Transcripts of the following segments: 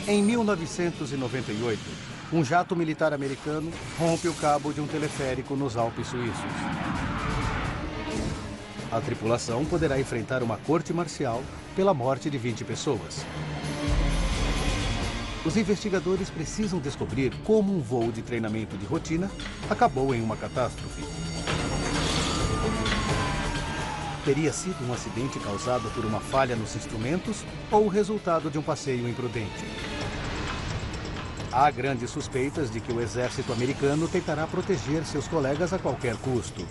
Em 1998, um jato militar americano rompe o cabo de um teleférico nos Alpes suíços. A tripulação poderá enfrentar uma corte marcial pela morte de 20 pessoas. Os investigadores precisam descobrir como um voo de treinamento de rotina acabou em uma catástrofe. Teria sido um acidente causado por uma falha nos instrumentos ou o resultado de um passeio imprudente? Há grandes suspeitas de que o exército americano tentará proteger seus colegas a qualquer custo.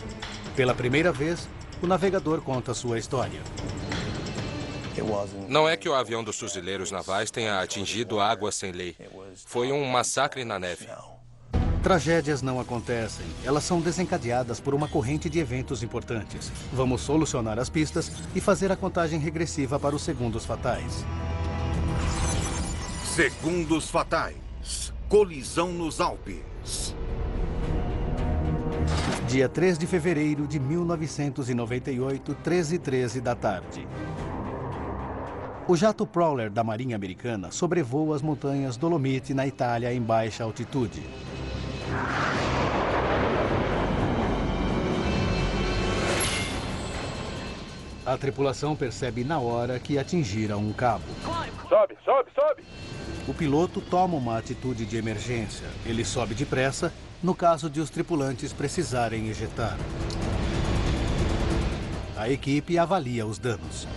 Pela primeira vez, o navegador conta sua história. Não é que o avião dos fuzileiros navais tenha atingido água sem lei. Foi um massacre na neve. Tragédias não acontecem. Elas são desencadeadas por uma corrente de eventos importantes. Vamos solucionar as pistas e fazer a contagem regressiva para os segundos fatais. Segundos fatais. Colisão nos Alpes. Dia 3 de fevereiro de 1998, 13h13 da tarde. O jato Prowler da Marinha Americana sobrevoa as montanhas Dolomite, na Itália, em baixa altitude. A tripulação percebe na hora que atingiram um cabo. Sobe, sobe, sobe! O piloto toma uma atitude de emergência. Ele sobe depressa, no caso de os tripulantes precisarem ejetar. A equipe avalia os danos.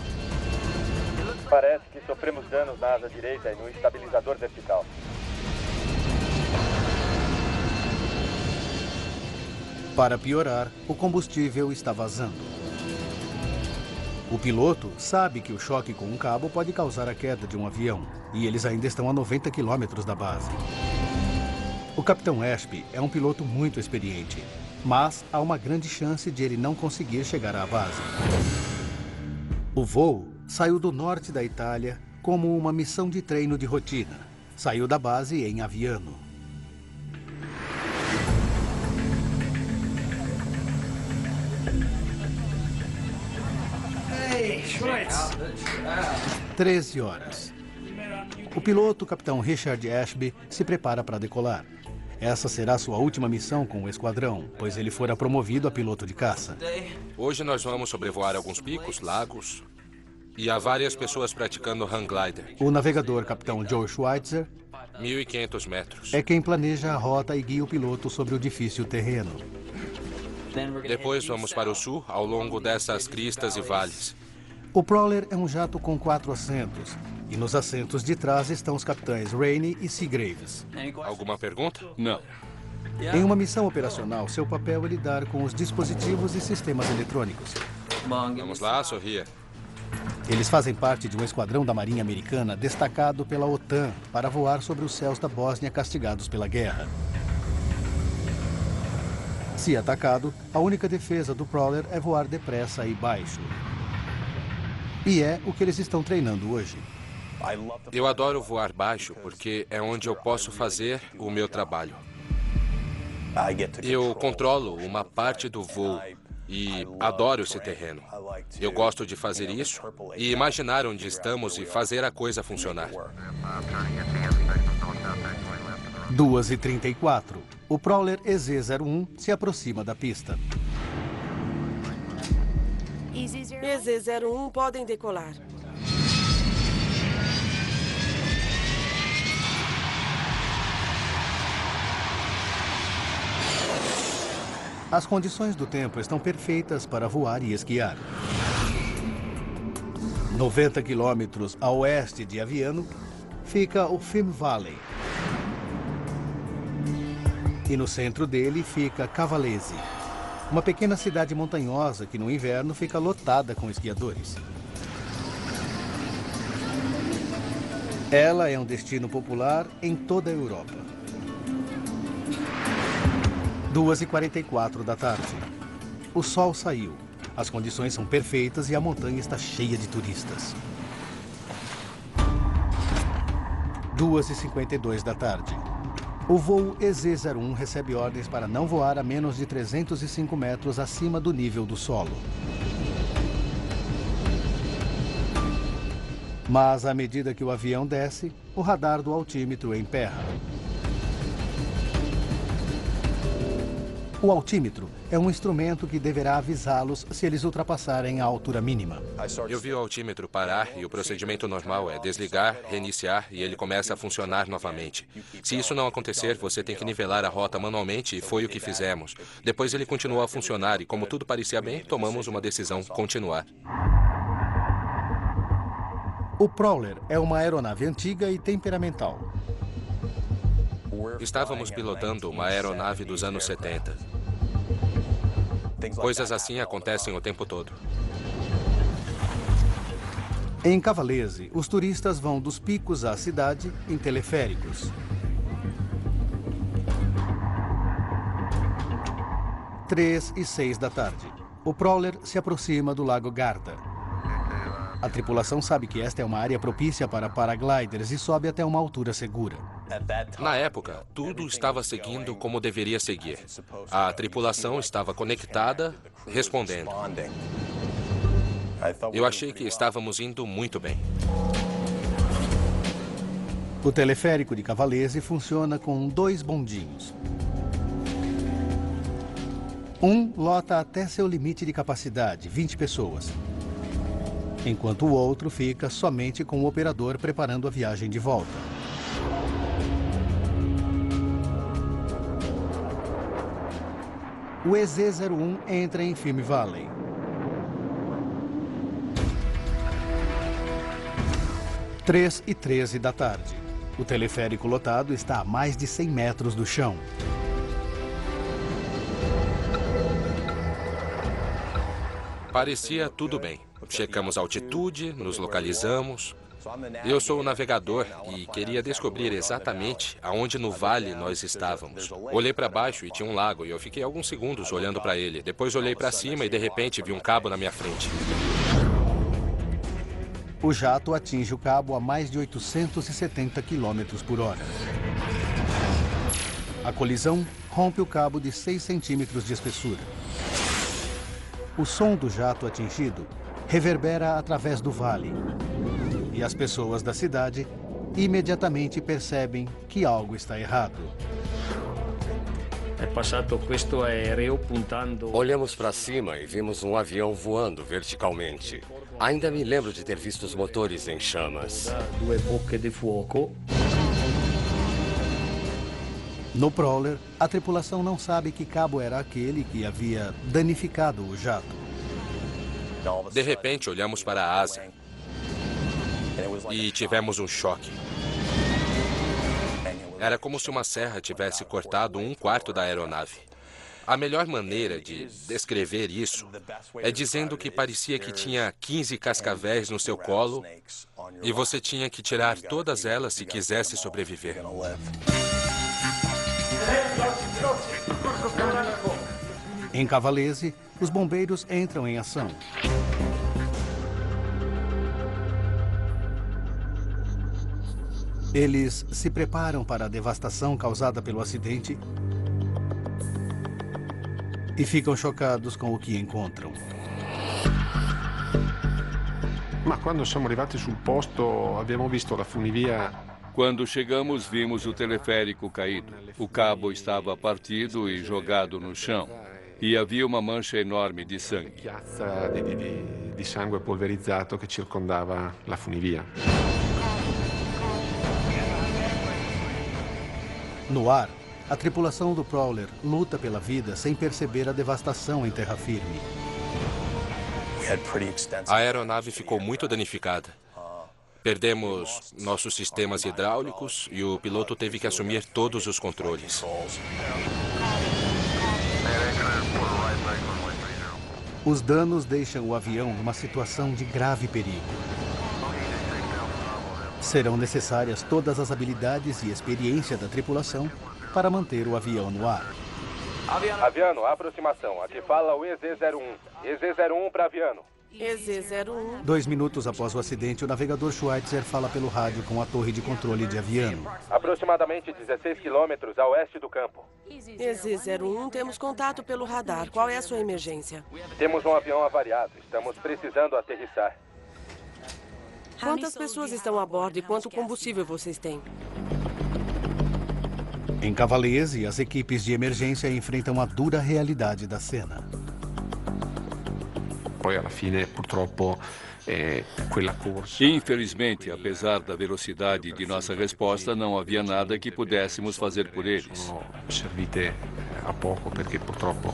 Parece que sofremos danos na asa direita e no estabilizador vertical. Para piorar, o combustível está vazando. O piloto sabe que o choque com um cabo pode causar a queda de um avião, e eles ainda estão a 90 quilômetros da base. O capitão Ashby é um piloto muito experiente, mas há uma grande chance de ele não conseguir chegar à base. O voo saiu do norte da Itália como uma missão de treino de rotina. Saiu da base em Aviano. Hey, Schweitz. 13 horas. O piloto, o capitão Richard Ashby, se prepara para decolar. Essa será sua última missão com o esquadrão, pois ele fora promovido a piloto de caça. Hoje nós vamos sobrevoar alguns picos, lagos, e há várias pessoas praticando hang glider. O navegador, capitão Joe Schweitzer, 1.500 metros. é quem planeja a rota e guia o piloto sobre o difícil terreno. Depois vamos para o sul, ao longo dessas cristas e vales. O Prowler é um jato com 4 assentos, e nos assentos de trás estão os capitães Rainey e Seagraves. Alguma pergunta? Não. Em uma missão operacional, seu papel é lidar com os dispositivos e sistemas eletrônicos. Vamos lá, sorria. Eles fazem parte de um esquadrão da Marinha Americana destacado pela OTAN para voar sobre os céus da Bósnia castigados pela guerra. Se atacado, a única defesa do Prowler é voar depressa e baixo. E é o que eles estão treinando hoje. Eu adoro voar baixo porque é onde eu posso fazer o meu trabalho. Eu controlo uma parte do voo e adoro esse terreno. Eu gosto de fazer isso e imaginar onde estamos e fazer a coisa funcionar. 2h34. O Prowler EZ-01 se aproxima da pista. EZ-01 podem decolar. As condições do tempo estão perfeitas para voar e esquiar. 90 quilômetros a oeste de Aviano fica o Film Valley. E no centro dele fica Cavallese, uma pequena cidade montanhosa que no inverno fica lotada com esquiadores. Ela é um destino popular em toda a Europa. 2h44 da tarde. O sol saiu. As condições são perfeitas e a montanha está cheia de turistas. 2h52 da tarde. O voo EZ-01 recebe ordens para não voar a menos de 305 metros acima do nível do solo. Mas à medida que o avião desce, o radar do altímetro emperra. O altímetro é um instrumento que deverá avisá-los se eles ultrapassarem a altura mínima. Eu vi o altímetro parar e o procedimento normal é desligar, reiniciar e ele começa a funcionar novamente. Se isso não acontecer, você tem que nivelar a rota manualmente e foi o que fizemos. Depois ele continuou a funcionar e como tudo parecia bem, tomamos uma decisão: continuar. O Prowler é uma aeronave antiga e temperamental. Estávamos pilotando uma aeronave dos anos 70. Coisas assim acontecem o tempo todo. Em Cavalese, os turistas vão dos picos à cidade em teleféricos. 3h06 da tarde. O Prowler se aproxima do Lago Garda. A tripulação sabe que esta é uma área propícia para paragliders e sobe até uma altura segura. Na época, tudo estava seguindo como deveria seguir. A tripulação estava conectada, respondendo. Eu achei que estávamos indo muito bem. O teleférico de Cavalese funciona com 2 bondinhos. Um lota até seu limite de capacidade, 20 pessoas. Enquanto o outro fica somente com o operador preparando a viagem de volta. O EZ-01 entra em Film Valley. Três e 13 da tarde. O teleférico lotado está a mais de 100 metros do chão. Parecia tudo bem. Checamos a altitude, nos localizamos. Eu sou o navegador e queria descobrir exatamente aonde no vale nós estávamos. Olhei para baixo e tinha um lago e eu fiquei alguns segundos olhando para ele. Depois olhei para cima e de repente vi um cabo na minha frente. O jato atinge o cabo a mais de 870 km por hora. A colisão rompe o cabo de 6 centímetros de espessura. O som do jato atingido reverbera através do vale. E as pessoas da cidade imediatamente percebem que algo está errado. Olhamos para cima e vimos um avião voando verticalmente. Ainda me lembro de ter visto os motores em chamas. No Prowler, a tripulação não sabe que cabo era aquele que havia danificado o jato. De repente, olhamos para a asa e tivemos um choque. Era como se uma serra tivesse cortado 1/4 da aeronave. A melhor maneira de descrever isso é dizendo que parecia que tinha 15 cascavéis no seu colo e você tinha que tirar todas elas se quisesse sobreviver. Em Cavalese, os bombeiros entram em ação. Eles se preparam para a devastação causada pelo acidente e ficam chocados com o que encontram. Ma quando siamo arrivati sul posto abbiamo visto la funivia. Quando chegamos, vimos o teleférico caído. O cabo estava partido e jogado no chão. E havia uma mancha enorme de sangue. Piazza di sangue polverizzato che circondava la funivia. No ar, a tripulação do Prowler luta pela vida sem perceber a devastação em terra firme. A aeronave ficou muito danificada. Perdemos nossos sistemas hidráulicos e o piloto teve que assumir todos os controles. Os danos deixam o avião numa situação de grave perigo. Serão necessárias todas as habilidades e experiência da tripulação para manter o avião no ar. Aviano, aproximação. Aqui fala o EZ-01. EZ-01 para Aviano. EZ-01. 2 minutos após o acidente, o navegador Schweitzer fala pelo rádio com a torre de controle de Aviano. Aproximadamente 16 quilômetros a oeste do campo. EZ-01, temos contato pelo radar. Qual é a sua emergência? Temos um avião avariado. Estamos precisando aterrissar. Quantas pessoas estão a bordo e quanto combustível vocês têm? Em Cavalese, as equipes de emergência enfrentam a dura realidade da cena. Poi alla fine, purtroppo, quella corsa... Infelizmente, apesar da velocidade de nossa resposta, não havia nada que pudéssemos fazer por eles. Sono servite a poco perché purtroppo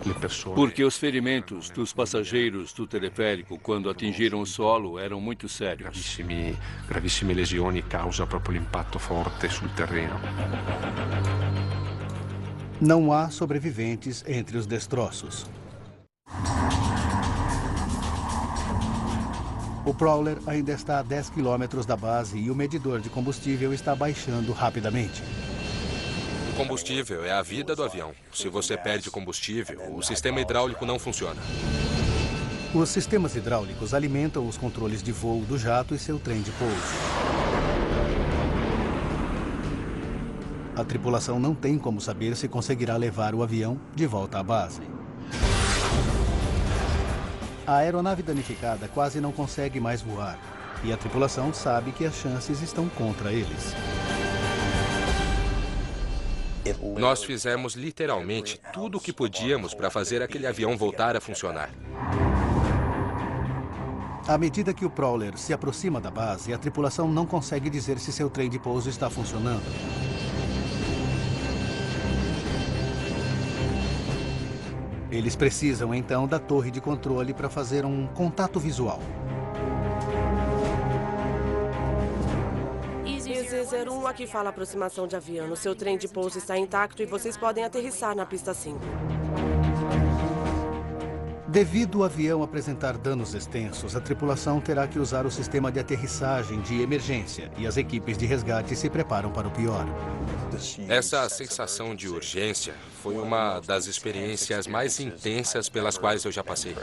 le persone... Porque os ferimentos dos passageiros do teleférico, quando atingiram o solo, eram muito sérios. Gravissime lesioni causa proprio l'impatto forte sul terreno. Não há sobreviventes entre os destroços. O Prowler ainda está a 10 quilômetros da base e o medidor de combustível está baixando rapidamente. O combustível é a vida do avião. Se você perde combustível, o sistema hidráulico não funciona. Os sistemas hidráulicos alimentam os controles de voo do jato e seu trem de pouso. A tripulação não tem como saber se conseguirá levar o avião de volta à base. A aeronave danificada quase não consegue mais voar e a tripulação sabe que as chances estão contra eles. Nós fizemos literalmente tudo o que podíamos para fazer aquele avião voltar a funcionar. À medida que o Prowler se aproxima da base, a tripulação não consegue dizer se seu trem de pouso está funcionando. Eles precisam, então, da torre de controle para fazer um contato visual. EZ-01, aqui fala aproximação de avião. O seu trem de pouso está intacto e vocês podem aterrissar na pista 5. Devido ao avião apresentar danos extensos, a tripulação terá que usar o sistema de aterrissagem de emergência e as equipes de resgate se preparam para o pior. Essa sensação de urgência foi uma das experiências mais intensas pelas quais eu já passei.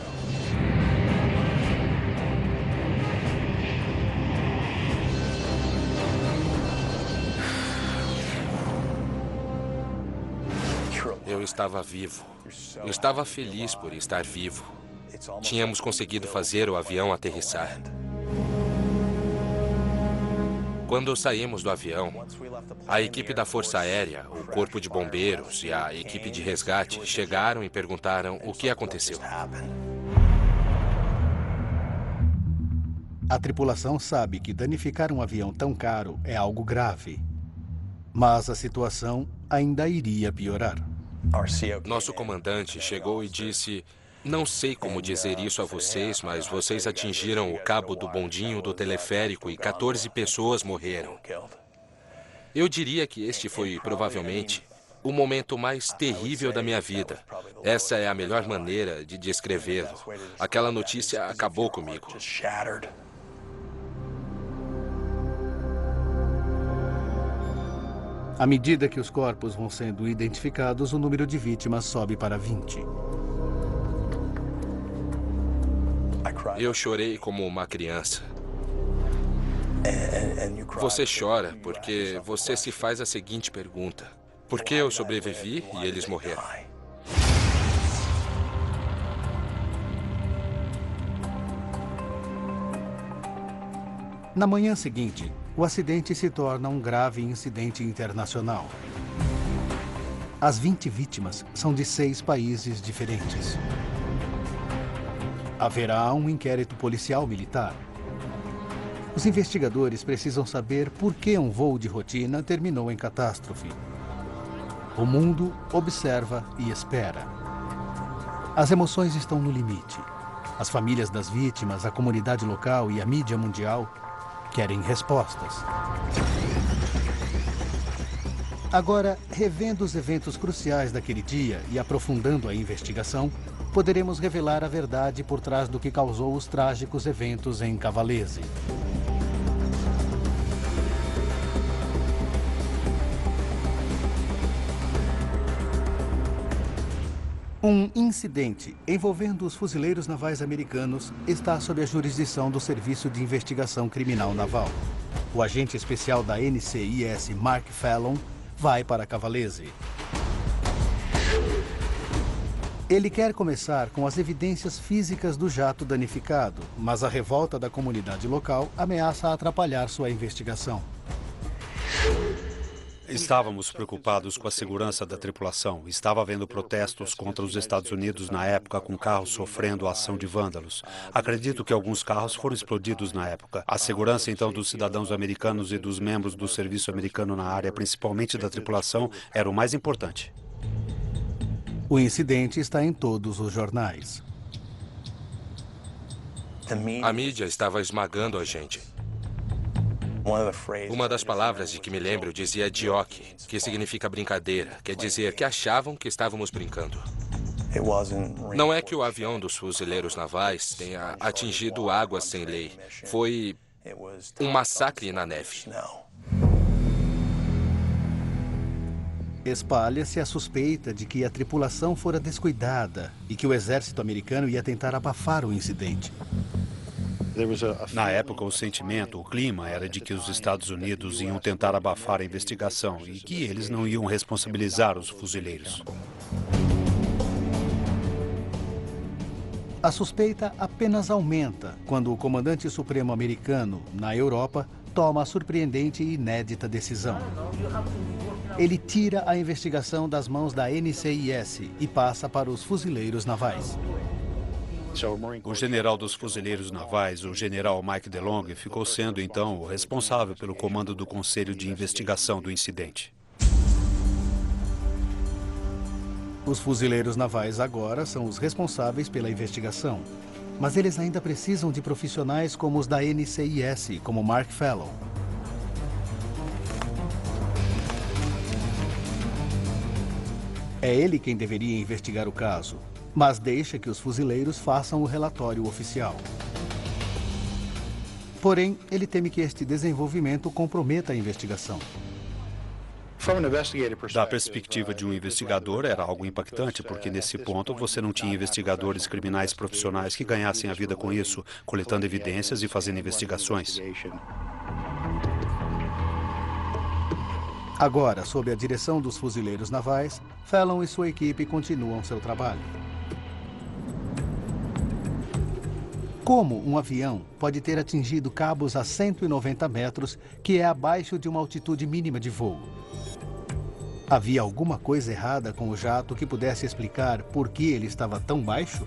Eu estava vivo. Eu estava feliz por estar vivo. Tínhamos conseguido fazer o avião aterrissar. Quando saímos do avião, a equipe da Força Aérea, o Corpo de Bombeiros e a equipe de resgate chegaram e perguntaram o que aconteceu. A tripulação sabe que danificar um avião tão caro é algo grave. Mas a situação ainda iria piorar. Nosso comandante chegou e disse: "Não sei como dizer isso a vocês, mas vocês atingiram o cabo do bondinho do teleférico e 14 pessoas morreram." Eu diria que este foi, provavelmente, o momento mais terrível da minha vida. Essa é a melhor maneira de descrevê-lo. Aquela notícia acabou comigo. À medida que os corpos vão sendo identificados, o número de vítimas sobe para 20. Eu chorei como uma criança. Você chora porque você se faz a seguinte pergunta: por que eu sobrevivi e eles morreram? Na manhã seguinte, o acidente se torna um grave incidente internacional. As 20 vítimas são de 6 países diferentes. Haverá um inquérito policial militar. Os investigadores precisam saber por que um voo de rotina terminou em catástrofe. O mundo observa e espera. As emoções estão no limite. As famílias das vítimas, a comunidade local e a mídia mundial querem respostas. Agora, revendo os eventos cruciais daquele dia e aprofundando a investigação, poderemos revelar a verdade por trás do que causou os trágicos eventos em Cavalese. Um incidente envolvendo os fuzileiros navais americanos está sob a jurisdição do Serviço de Investigação Criminal Naval. O agente especial da NCIS, Mark Fallon, vai para Cavalese. Ele quer começar com as evidências físicas do jato danificado, mas a revolta da comunidade local ameaça atrapalhar sua investigação. Estávamos preocupados com a segurança da tripulação. Estava havendo protestos contra os Estados Unidos na época, com carros sofrendo a ação de vândalos. Acredito que alguns carros foram explodidos na época. A segurança, então, dos cidadãos americanos e dos membros do serviço americano na área, principalmente da tripulação, era o mais importante. O incidente está em todos os jornais. A mídia estava esmagando a gente. Uma das palavras de que me lembro dizia joke, que significa brincadeira. Quer dizer que achavam que estávamos brincando. Não é que o avião dos fuzileiros navais tenha atingido águas sem lei. Foi um massacre na neve. Espalha-se a suspeita de que a tripulação fora descuidada e que o exército americano ia tentar abafar o incidente. Na época, o sentimento, o clima era de que os Estados Unidos iam tentar abafar a investigação e que eles não iam responsabilizar os fuzileiros. A suspeita apenas aumenta quando o comandante supremo americano, na Europa, toma a surpreendente e inédita decisão. Ele tira a investigação das mãos da NCIS e passa para os fuzileiros navais. O general dos fuzileiros navais, o general Mike DeLong, ficou sendo, então, o responsável pelo comando do Conselho de Investigação do incidente. Os fuzileiros navais agora são os responsáveis pela investigação, mas eles ainda precisam de profissionais como os da NCIS, como Mark Fallon. É ele quem deveria investigar o caso, mas deixa que os fuzileiros façam o relatório oficial. Porém, ele teme que este desenvolvimento comprometa a investigação. Da perspectiva de um investigador, era algo impactante, porque nesse ponto você não tinha investigadores criminais profissionais que ganhassem a vida com isso, coletando evidências e fazendo investigações. Agora, sob a direção dos fuzileiros navais, Fallon e sua equipe continuam seu trabalho. Como um avião pode ter atingido cabos a 190 metros, que é abaixo de uma altitude mínima de voo? Havia alguma coisa errada com o jato que pudesse explicar por que ele estava tão baixo?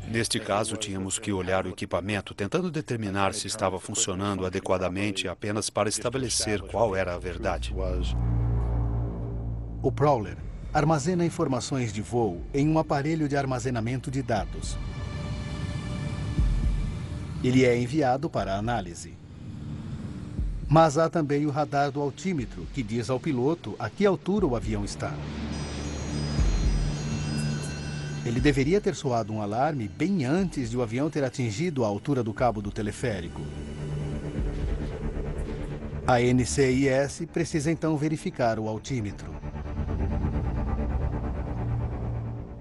Neste caso, tínhamos que olhar o equipamento, tentando determinar se estava funcionando adequadamente apenas para estabelecer qual era a verdade. O Prowler armazena informações de voo em um aparelho de armazenamento de dados. Ele é enviado para análise. Mas há também o radar do altímetro, que diz ao piloto a que altura o avião está. Ele deveria ter soado um alarme bem antes de o avião ter atingido a altura do cabo do teleférico. A NCIS precisa então verificar o altímetro.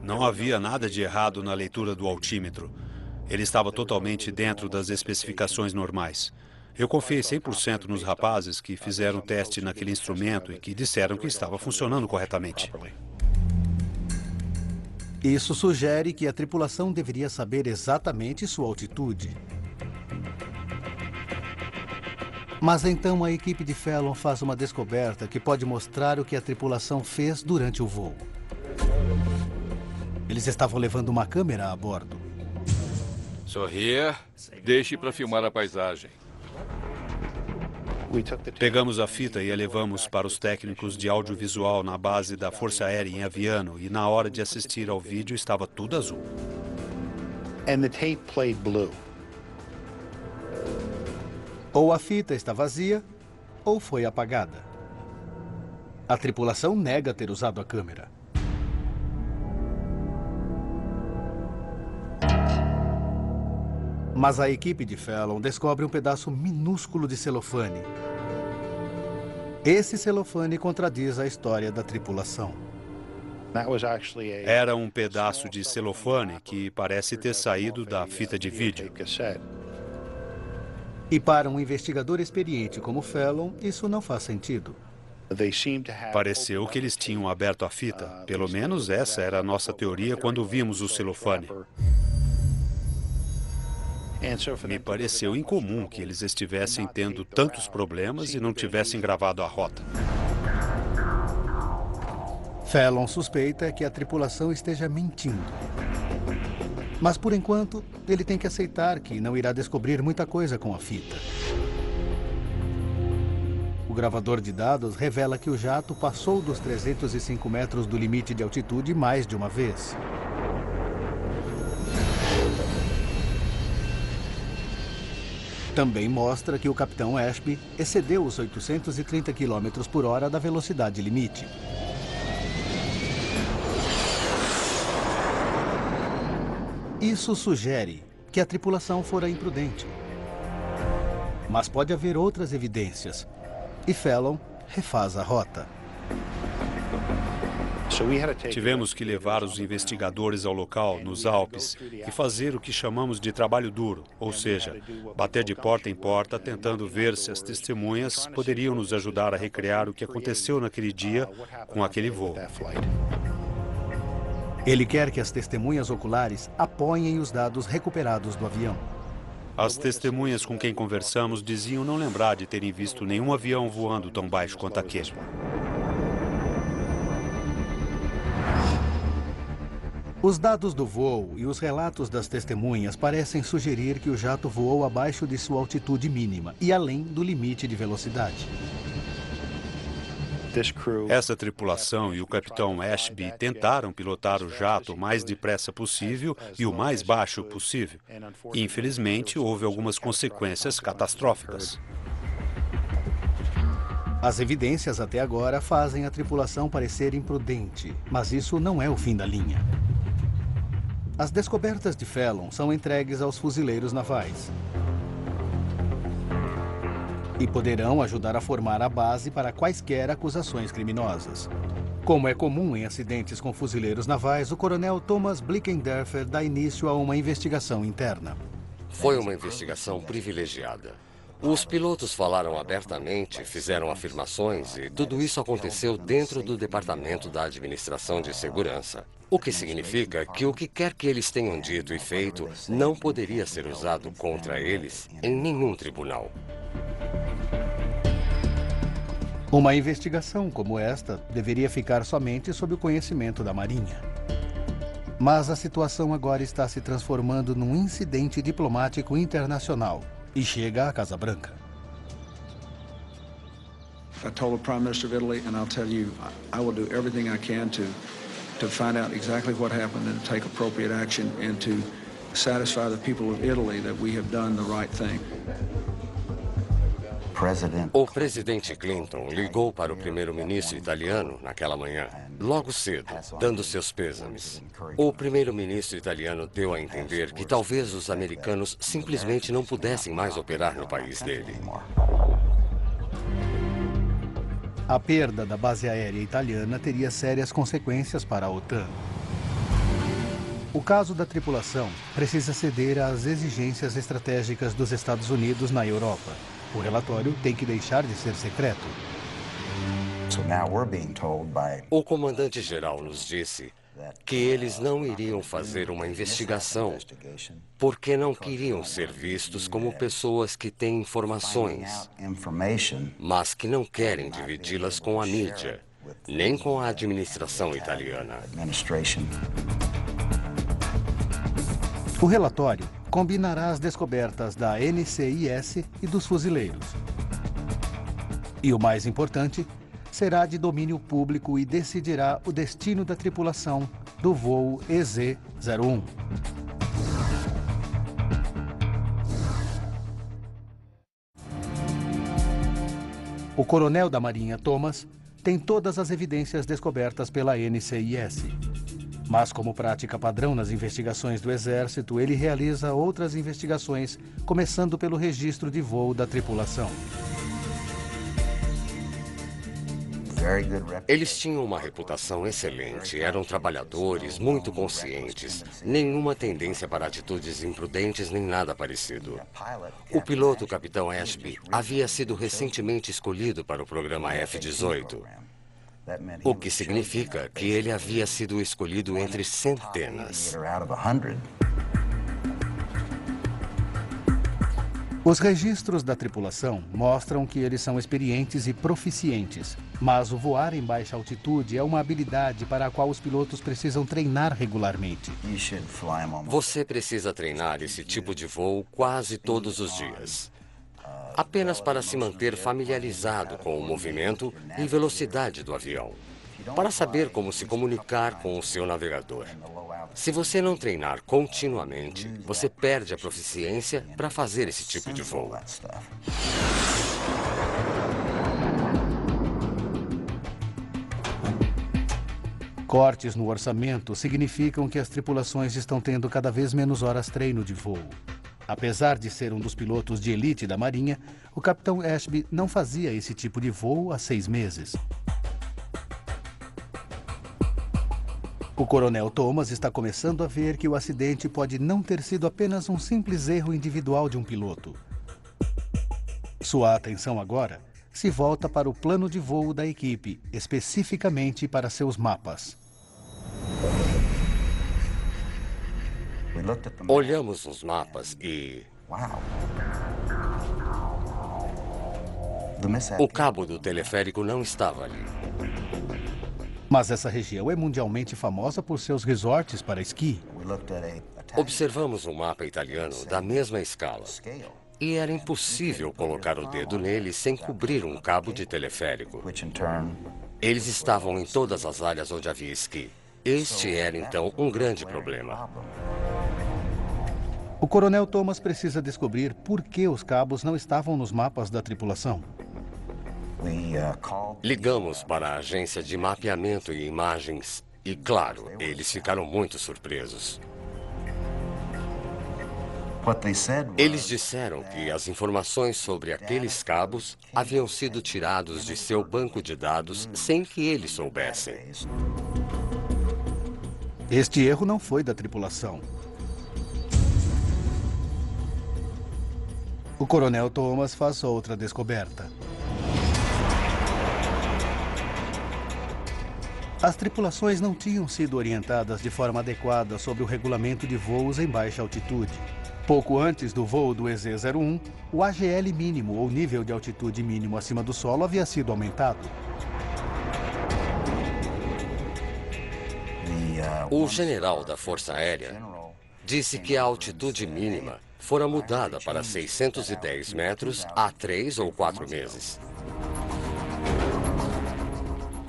Não havia nada de errado na leitura do altímetro. Ele estava totalmente dentro das especificações normais. Eu confiei 100% nos rapazes que fizeram o teste naquele instrumento e que disseram que estava funcionando corretamente. Isso sugere que a tripulação deveria saber exatamente sua altitude. Mas então a equipe de Fallon faz uma descoberta que pode mostrar o que a tripulação fez durante o voo. Eles estavam levando uma câmera a bordo. Sorria. Deixe para filmar a paisagem. Pegamos a fita e a levamos para os técnicos de audiovisual na base da Força Aérea em Aviano, e na hora de assistir ao vídeo estava tudo azul. Ou a fita está vazia, ou foi apagada. A tripulação nega ter usado a câmera. Mas a equipe de Fallon descobre um pedaço minúsculo de celofane. Esse celofane contradiz a história da tripulação. Era um pedaço de celofane que parece ter saído da fita de vídeo. E para um investigador experiente como Fallon, isso não faz sentido. Pareceu que eles tinham aberto a fita. Pelo menos essa era a nossa teoria quando vimos o celofane. Me pareceu incomum que eles estivessem tendo tantos problemas e não tivessem gravado a rota. Fallon suspeita que a tripulação esteja mentindo. Mas, por enquanto, ele tem que aceitar que não irá descobrir muita coisa com a fita. O gravador de dados revela que o jato passou dos 305 metros do limite de altitude mais de uma vez. Também mostra que o capitão Ashby excedeu os 830 km por hora da velocidade limite. Isso sugere que a tripulação fora imprudente. Mas pode haver outras evidências. E Fallon refaz a rota. Tivemos que levar os investigadores ao local, nos Alpes, e fazer o que chamamos de trabalho duro, ou seja, bater de porta em porta, tentando ver se as testemunhas poderiam nos ajudar a recriar o que aconteceu naquele dia com aquele voo. Ele quer que as testemunhas oculares apoiem os dados recuperados do avião. As testemunhas com quem conversamos diziam não lembrar de terem visto nenhum avião voando tão baixo quanto aquele. Os dados do voo e os relatos das testemunhas parecem sugerir que o jato voou abaixo de sua altitude mínima e além do limite de velocidade. Essa tripulação e o capitão Ashby tentaram pilotar o jato o mais depressa possível e o mais baixo possível. Infelizmente, houve algumas consequências catastróficas. As evidências até agora fazem a tripulação parecer imprudente, mas isso não é o fim da linha. As descobertas de Fallon são entregues aos fuzileiros navais e poderão ajudar a formar a base para quaisquer acusações criminosas. Como é comum em acidentes com fuzileiros navais, o coronel Thomas Blickendorfer dá início a uma investigação interna. Foi uma investigação privilegiada. Os pilotos falaram abertamente, fizeram afirmações e tudo isso aconteceu dentro do Departamento da Administração de Segurança. O que significa que o que quer que eles tenham dito e feito não poderia ser usado contra eles em nenhum tribunal. Uma investigação como esta deveria ficar somente sob o conhecimento da Marinha. Mas a situação agora está se transformando num incidente diplomático internacional e chega à Casa Branca. I told the Prime Minister of Italy, and I'll tell you, I will do everything I can to find out exactly what happened and take appropriate action and to satisfy the people of Italy that we have done the right thing. O presidente Clinton ligou para o primeiro-ministro italiano naquela manhã, logo cedo, dando seus pêsames. O primeiro-ministro italiano deu a entender que talvez os americanos simplesmente não pudessem mais operar no país dele. A perda da base aérea italiana teria sérias consequências para a OTAN. O caso da tripulação precisa ceder às exigências estratégicas dos Estados Unidos na Europa. O relatório tem que deixar de ser secreto. O comandante-geral nos disse que eles não iriam fazer uma investigação porque não queriam ser vistos como pessoas que têm informações, mas que não querem dividi-las com a mídia, nem com a administração italiana. O relatório combinará as descobertas da NCIS e dos fuzileiros. E o mais importante, será de domínio público e decidirá o destino da tripulação do voo EZ-01. O coronel da Marinha, Thomas, tem todas as evidências descobertas pela NCIS. Mas, como prática padrão nas investigações do Exército, ele realiza outras investigações, começando pelo registro de voo da tripulação. Eles tinham uma reputação excelente, eram trabalhadores, muito conscientes, nenhuma tendência para atitudes imprudentes nem nada parecido. O piloto, Capitão Ashby, havia sido recentemente escolhido para o programa F-18, o que significa que ele havia sido escolhido entre centenas. Os registros da tripulação mostram que eles são experientes e proficientes, mas o voar em baixa altitude é uma habilidade para a qual os pilotos precisam treinar regularmente. Você precisa treinar esse tipo de voo quase todos os dias, apenas para se manter familiarizado com o movimento e velocidade do avião, para saber como se comunicar com o seu navegador. Se você não treinar continuamente, você perde a proficiência para fazer esse tipo de voo. Cortes no orçamento significam que as tripulações estão tendo cada vez menos horas treino de voo. Apesar de ser um dos pilotos de elite da Marinha, o Capitão Ashby não fazia esse tipo de voo há 6 meses. O Coronel Thomas está começando a ver que o acidente pode não ter sido apenas um simples erro individual de um piloto. Sua atenção agora se volta para o plano de voo da equipe, especificamente para seus mapas. Olhamos os mapas e... o cabo do teleférico não estava ali. Mas essa região é mundialmente famosa por seus resorts para esqui. Observamos um mapa italiano da mesma escala. E era impossível colocar o dedo nele sem cobrir um cabo de teleférico. Eles estavam em todas as áreas onde havia esqui. Este era, então, um grande problema. O Coronel Thomas precisa descobrir por que os cabos não estavam nos mapas da tripulação. Ligamos para a agência de mapeamento e imagens e, claro, eles ficaram muito surpresos. Eles disseram que as informações sobre aqueles cabos haviam sido tirados de seu banco de dados sem que eles soubessem. Este erro não foi da tripulação. O Coronel Thomas faz outra descoberta. As tripulações não tinham sido orientadas de forma adequada sobre o regulamento de voos em baixa altitude. Pouco antes do voo do EZ-01, o AGL mínimo, ou nível de altitude mínimo acima do solo, havia sido aumentado. O general da Força Aérea disse que a altitude mínima fora mudada para 610 metros há 3 ou 4 meses.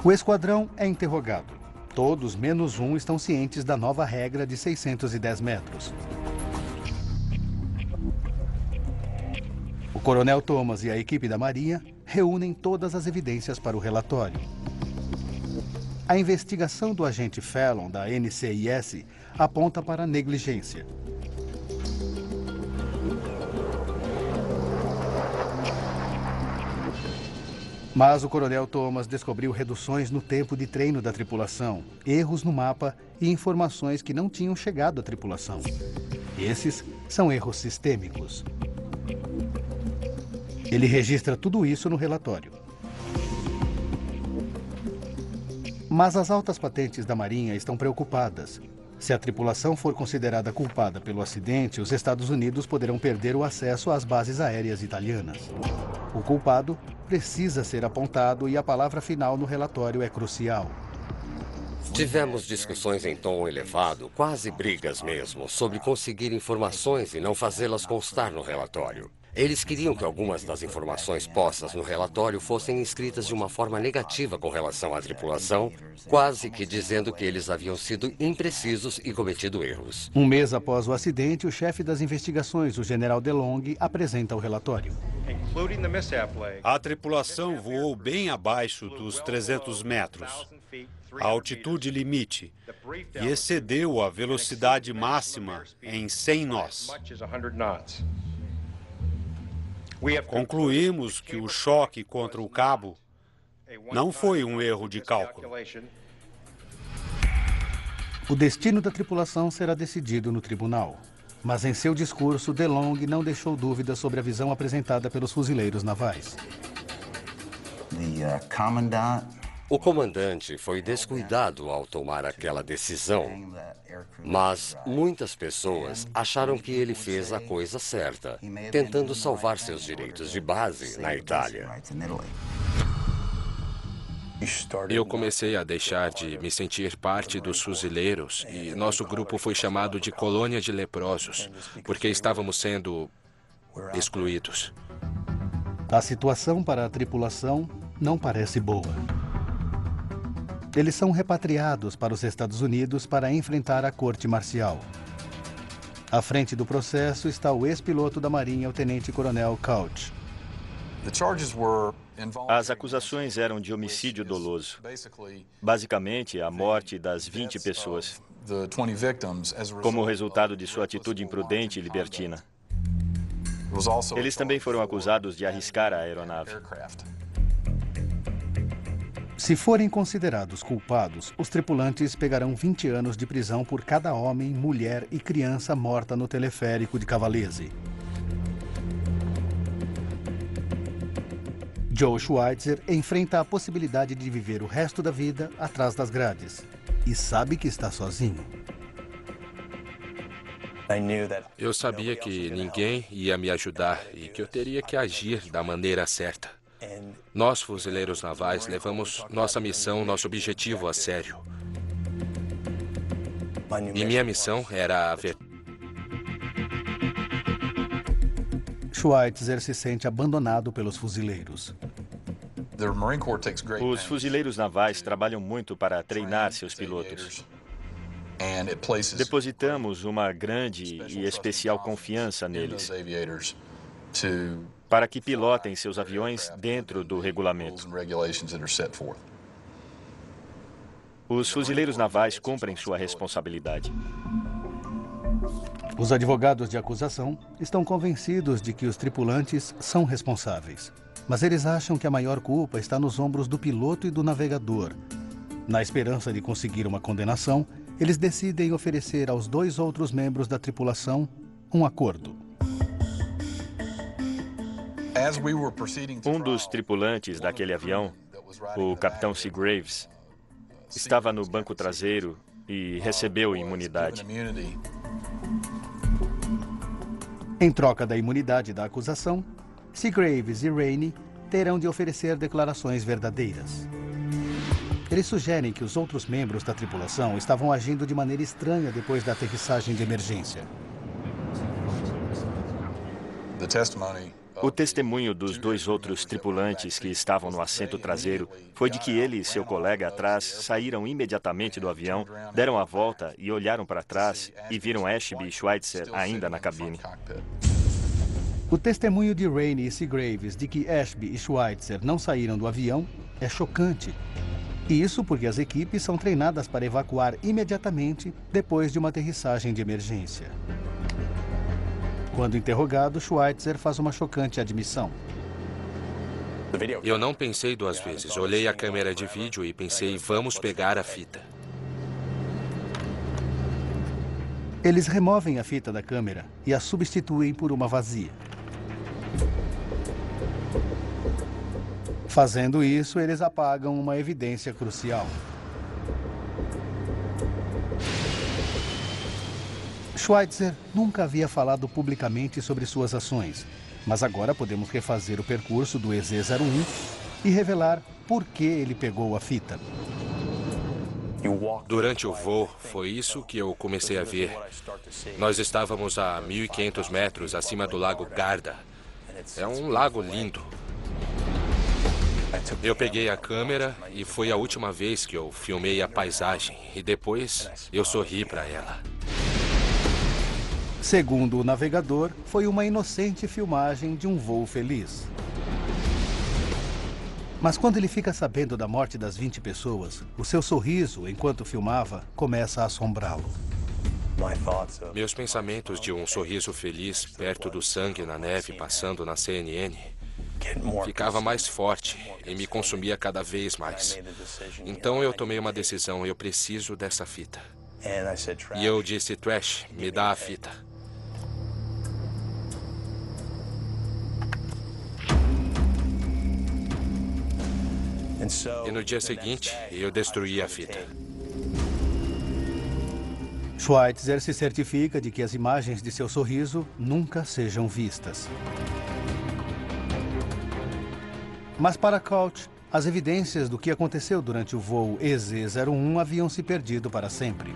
O esquadrão é interrogado. Todos, menos um, estão cientes da nova regra de 610 metros. O Coronel Thomas e a equipe da Marinha reúnem todas as evidências para o relatório. A investigação do agente Fallon, da NCIS, aponta para a negligência. Mas o Coronel Thomas descobriu reduções no tempo de treino da tripulação, erros no mapa e informações que não tinham chegado à tripulação. Esses são erros sistêmicos. Ele registra tudo isso no relatório. Mas as altas patentes da Marinha estão preocupadas. Se a tripulação for considerada culpada pelo acidente, os Estados Unidos poderão perder o acesso às bases aéreas italianas. O culpado precisa ser apontado e a palavra final no relatório é crucial. Tivemos discussões em tom elevado, quase brigas mesmo, sobre conseguir informações e não fazê-las constar no relatório. Eles queriam que algumas das informações postas no relatório fossem escritas de uma forma negativa com relação à tripulação, quase que dizendo que eles haviam sido imprecisos e cometido erros. Um mês após o acidente, o chefe das investigações, o general DeLong, apresenta o relatório. A tripulação voou bem abaixo dos 300 metros, a altitude limite, e excedeu a velocidade máxima em 100 nós. Concluímos que o choque contra o cabo Não foi um erro de cálculo. O destino da tripulação será decidido no tribunal. Mas em seu discurso, DeLong não deixou dúvidas sobre a visão apresentada pelos fuzileiros navais. O comandante foi descuidado ao tomar aquela decisão, mas muitas pessoas acharam que ele fez a coisa certa, tentando salvar seus direitos de base na Itália. Eu comecei a deixar de me sentir parte dos fuzileiros e nosso grupo foi chamado de colônia de leprosos, porque estávamos sendo excluídos. A situação para a tripulação não parece boa. Eles são repatriados para os Estados Unidos para enfrentar a corte marcial. À frente do processo está o ex-piloto da Marinha, o tenente-coronel Couch. As acusações eram de homicídio doloso. Basicamente, a morte das 20 pessoas, como resultado de sua atitude imprudente e libertina. Eles também foram acusados de arriscar a aeronave. Se forem considerados culpados, os tripulantes pegarão 20 anos de prisão por cada homem, mulher e criança morta no teleférico de Cavalese. Joe Schweitzer enfrenta a possibilidade de viver o resto da vida atrás das grades e sabe que está sozinho. Eu sabia que ninguém ia me ajudar e que eu teria que agir da maneira certa. Nós, fuzileiros navais, levamos nossa missão, nosso objetivo a sério. E minha missão era a verdade. Schweitzer se sente abandonado pelos fuzileiros. Os fuzileiros navais trabalham muito para treinar seus pilotos. Depositamos uma grande e especial confiança neles para que pilotem seus aviões dentro do regulamento. Os fuzileiros navais cumprem sua responsabilidade. Os advogados de acusação estão convencidos de que os tripulantes são responsáveis. Mas eles acham que a maior culpa está nos ombros do piloto e do navegador. Na esperança de conseguir uma condenação, eles decidem oferecer aos 2 outros membros da tripulação um acordo. Um dos tripulantes daquele avião, o capitão Seagraves, estava no banco traseiro e recebeu imunidade. Em troca da imunidade da acusação, Seagraves e Rainey terão de oferecer declarações verdadeiras. Eles sugerem que os outros membros da tripulação estavam agindo de maneira estranha depois da aterrissagem de emergência. O testemunho dos 2 outros tripulantes que estavam no assento traseiro foi de que ele e seu colega atrás saíram imediatamente do avião, deram a volta e olharam para trás e viram Ashby e Schweitzer ainda na cabine. O testemunho de Rainey e Seagraves de que Ashby e Schweitzer não saíram do avião é chocante. E isso porque as equipes são treinadas para evacuar imediatamente depois de uma aterrissagem de emergência. Quando interrogado, Schweitzer faz uma chocante admissão. Eu não pensei 2 vezes. Olhei a câmera de vídeo e pensei, vamos pegar a fita. Eles removem a fita da câmera e a substituem por uma vazia. Fazendo isso, eles apagam uma evidência crucial. Schweitzer nunca havia falado publicamente sobre suas ações, mas agora podemos refazer o percurso do EZ-01 e revelar por que ele pegou a fita. Durante o voo, foi isso que eu comecei a ver. Nós estávamos a 1.500 metros acima do lago Garda. É um lago lindo. Eu peguei a câmera e foi a última vez que eu filmei a paisagem. E depois eu sorri para ela. Segundo o navegador, foi uma inocente filmagem de um voo feliz. Mas quando ele fica sabendo da morte das 20 pessoas, o seu sorriso, enquanto filmava, começa a assombrá-lo. Meus pensamentos de um sorriso feliz perto do sangue na neve passando na CNN ficava mais forte e me consumia cada vez mais. Então eu tomei uma decisão, eu preciso dessa fita. E eu disse, Trash, me dá a fita. E no dia seguinte, eu destruí a fita. Schweitzer se certifica de que as imagens de seu sorriso nunca sejam vistas. Mas para Couch, as evidências do que aconteceu durante o voo EZ-01 haviam se perdido para sempre.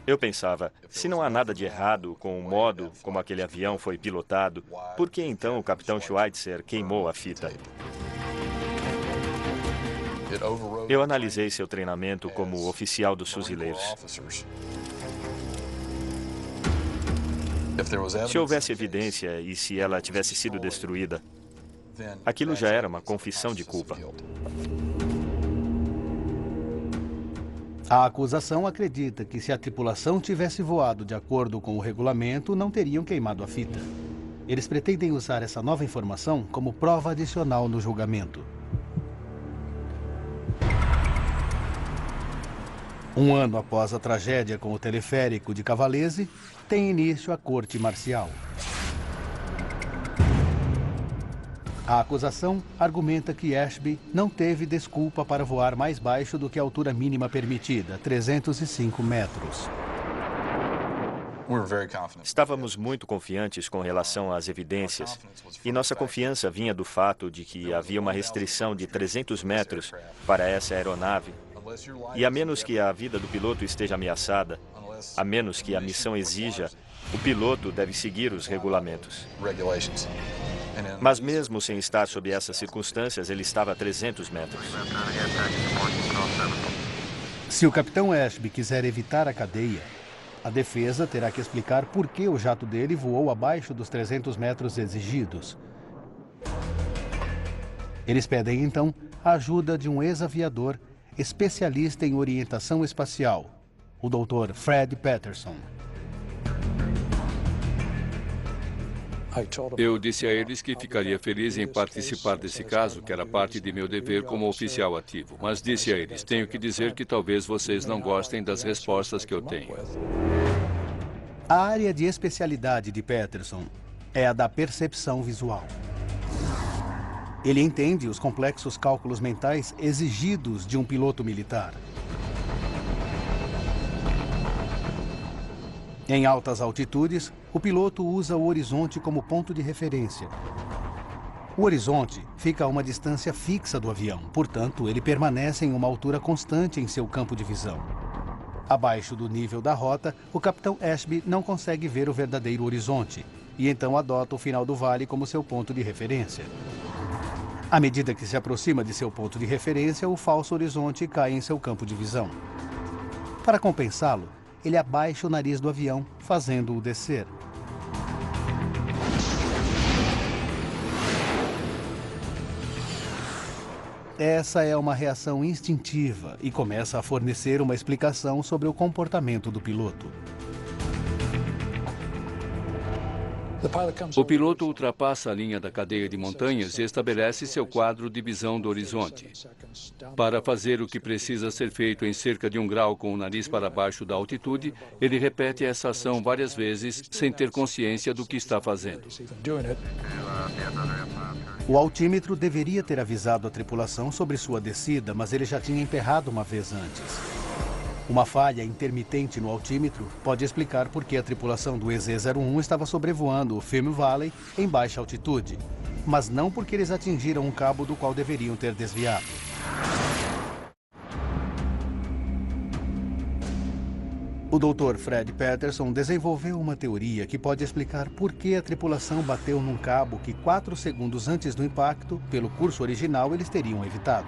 Eu pensava, se não há nada de errado com o modo como aquele avião foi pilotado, por que então o capitão Schweitzer queimou a fita? Eu analisei seu treinamento como oficial dos fuzileiros. Se houvesse evidência e se ela tivesse sido destruída, aquilo já era uma confissão de culpa. A acusação acredita que se a tripulação tivesse voado de acordo com o regulamento, não teriam queimado a fita. Eles pretendem usar essa nova informação como prova adicional no julgamento. Um ano após a tragédia com o teleférico de Cavalese, tem início a corte marcial. A acusação argumenta que Ashby não teve desculpa para voar mais baixo do que a altura mínima permitida, 305 metros. Estávamos muito confiantes com relação às evidências, e nossa confiança vinha do fato de que havia uma restrição de 300 metros para essa aeronave, e a menos que a vida do piloto esteja ameaçada, a menos que a missão exija, o piloto deve seguir os regulamentos. Mas mesmo sem estar sob essas circunstâncias, ele estava a 300 metros. Se o capitão Ashby quiser evitar a cadeia, a defesa terá que explicar por que o jato dele voou abaixo dos 300 metros exigidos. Eles pedem, então, a ajuda de um ex-aviador especialista em orientação espacial, o Dr. Fred Peterson. Eu disse a eles que ficaria feliz em participar desse caso, que era parte de meu dever como oficial ativo. Mas disse a eles, tenho que dizer que talvez vocês não gostem das respostas que eu tenho. A área de especialidade de Peterson é a da percepção visual. Ele entende os complexos cálculos mentais exigidos de um piloto militar. Em altas altitudes, o piloto usa o horizonte como ponto de referência. O horizonte fica a uma distância fixa do avião, portanto, ele permanece em uma altura constante em seu campo de visão. Abaixo do nível da rota, o capitão Ashby não consegue ver o verdadeiro horizonte, e então adota o final do vale como seu ponto de referência. À medida que se aproxima de seu ponto de referência, o falso horizonte cai em seu campo de visão. Para compensá-lo, ele abaixa o nariz do avião, fazendo-o descer. Essa é uma reação instintiva e começa a fornecer uma explicação sobre o comportamento do piloto. O piloto ultrapassa a linha da cadeia de montanhas e estabelece seu quadro de visão do horizonte. Para fazer o que precisa ser feito em cerca de 1 grau com o nariz para baixo da altitude, ele repete essa ação várias vezes sem ter consciência do que está fazendo. O altímetro deveria ter avisado a tripulação sobre sua descida, mas ele já tinha emperrado uma vez antes. Uma falha intermitente no altímetro pode explicar por que a tripulação do EZ-01 estava sobrevoando o Film Valley em baixa altitude, mas não porque eles atingiram um cabo do qual deveriam ter desviado. O Dr. Fred Peterson desenvolveu uma teoria que pode explicar por que a tripulação bateu num cabo que 4 segundos antes do impacto, pelo curso original, eles teriam evitado.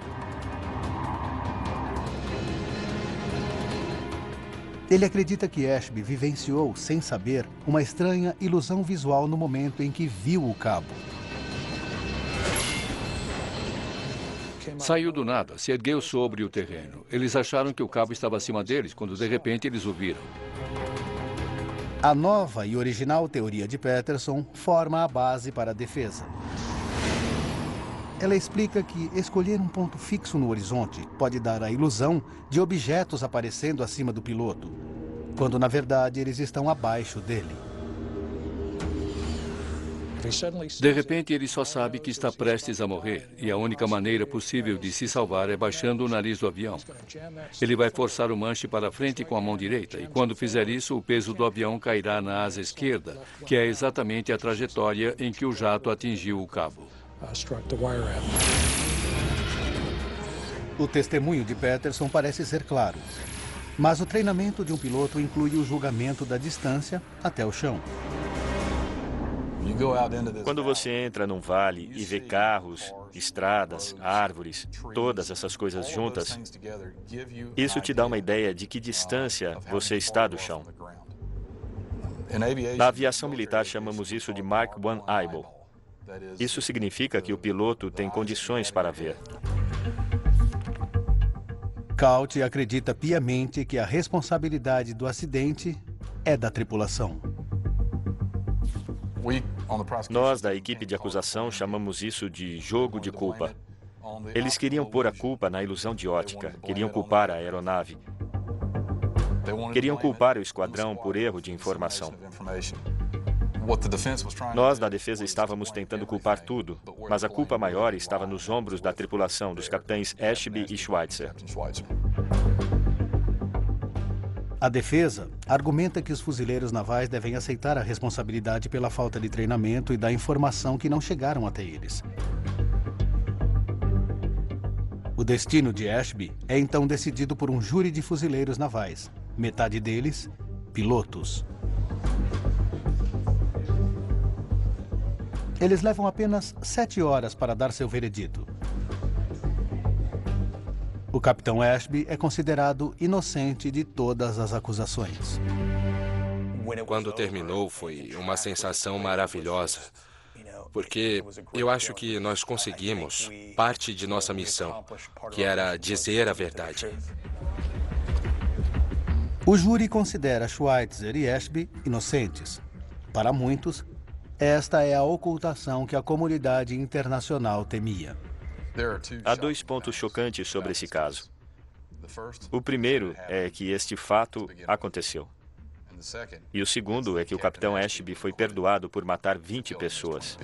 Ele acredita que Ashby vivenciou, sem saber, uma estranha ilusão visual no momento em que viu o cabo. Saiu do nada, se ergueu sobre o terreno. Eles acharam que o cabo estava acima deles, quando de repente eles o viram. A nova e original teoria de Peterson forma a base para a defesa. Ela explica que escolher um ponto fixo no horizonte pode dar a ilusão de objetos aparecendo acima do piloto, quando na verdade eles estão abaixo dele. De repente, ele só sabe que está prestes a morrer, e a única maneira possível de se salvar é baixando o nariz do avião. Ele vai forçar o manche para frente com a mão direita, e quando fizer isso, o peso do avião cairá na asa esquerda, que é exatamente a trajetória em que o jato atingiu o cabo. O testemunho de Peterson parece ser claro, mas o treinamento de um piloto inclui o julgamento da distância até o chão. Quando você entra num vale e vê carros, estradas, árvores, todas essas coisas juntas, isso te dá uma ideia de que distância você está do chão. Na aviação militar chamamos isso de Mark I Eyeball. Isso significa que o piloto tem condições para ver. Cout acredita piamente que a responsabilidade do acidente é da tripulação. Nós, da equipe de acusação, chamamos isso de jogo de culpa. Eles queriam pôr a culpa na ilusão de ótica, queriam culpar a aeronave, queriam culpar o esquadrão por erro de informação. Nós, da defesa, estávamos tentando culpar tudo, mas a culpa maior estava nos ombros da tripulação, dos capitães Ashby e Schweitzer. A defesa argumenta que os fuzileiros navais devem aceitar a responsabilidade pela falta de treinamento e da informação que não chegaram até eles. O destino de Ashby é então decidido por um júri de fuzileiros navais, metade deles, pilotos. Eles levam apenas 7 horas para dar seu veredito. O capitão Ashby é considerado inocente de todas as acusações. Quando terminou, foi uma sensação maravilhosa, porque eu acho que nós conseguimos parte de nossa missão, que era dizer a verdade. O júri considera Schweitzer e Ashby inocentes. Para muitos, esta é a ocultação que a comunidade internacional temia. Há 2 pontos chocantes sobre esse caso. O primeiro é que este fato aconteceu. E o segundo é que o capitão Ashby foi perdoado por matar 20 pessoas.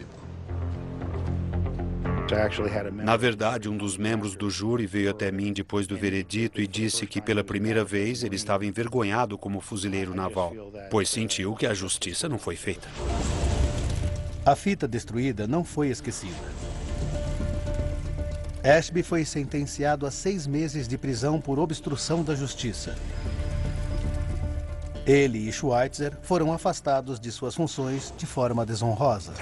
Na verdade, um dos membros do júri veio até mim depois do veredito e disse que pela primeira vez ele estava envergonhado como fuzileiro naval, pois sentiu que a justiça não foi feita. A fita destruída não foi esquecida. Ashby foi sentenciado a 6 meses de prisão por obstrução da justiça. Ele e Schweitzer foram afastados de suas funções de forma desonrosa.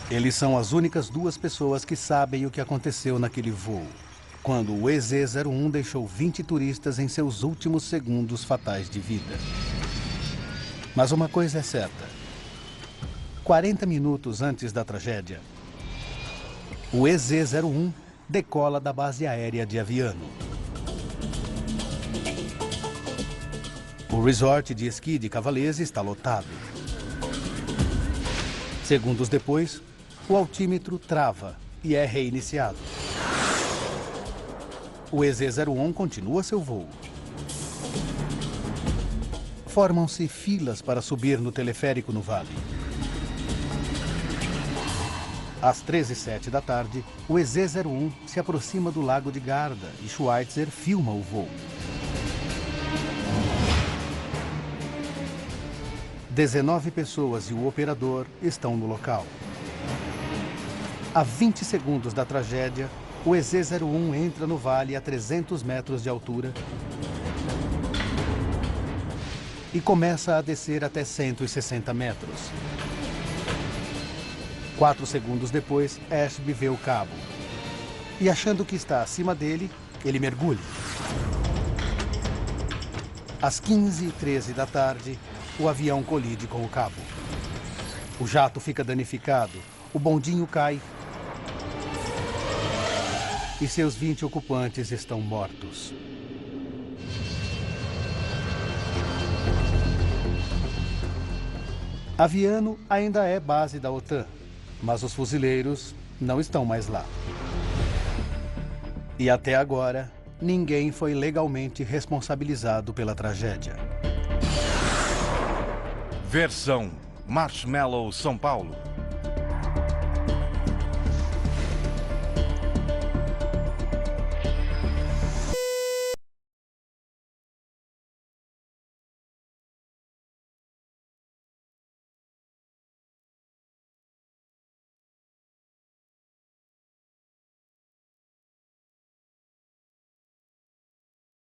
Eles são as únicas 2 pessoas que sabem o que aconteceu naquele voo, quando o EZ-01 deixou 20 turistas em seus últimos segundos fatais de vida. Mas uma coisa é certa. 40 minutos antes da tragédia, o EZ-01 decola da base aérea de Aviano. O resort de esqui de Cavalese está lotado. Segundos depois, o altímetro trava e é reiniciado. O EZ-01 continua seu voo. Formam-se filas para subir no teleférico no vale. Às 13h07 da tarde, o EZ-01 se aproxima do Lago de Garda e Schweitzer filma o voo. 19 pessoas e o operador estão no local. A 20 segundos da tragédia, o EZ-01 entra no vale a 300 metros de altura e começa a descer até 160 metros. 4 segundos depois, Ashby vê o cabo. E achando que está acima dele, ele mergulha. Às 15h13 da tarde, o avião colide com o cabo. O jato fica danificado, o bondinho cai e seus 20 ocupantes estão mortos. Aviano ainda é base da OTAN, mas os fuzileiros não estão mais lá. E até agora, ninguém foi legalmente responsabilizado pela tragédia. Versão Marshmallow São Paulo.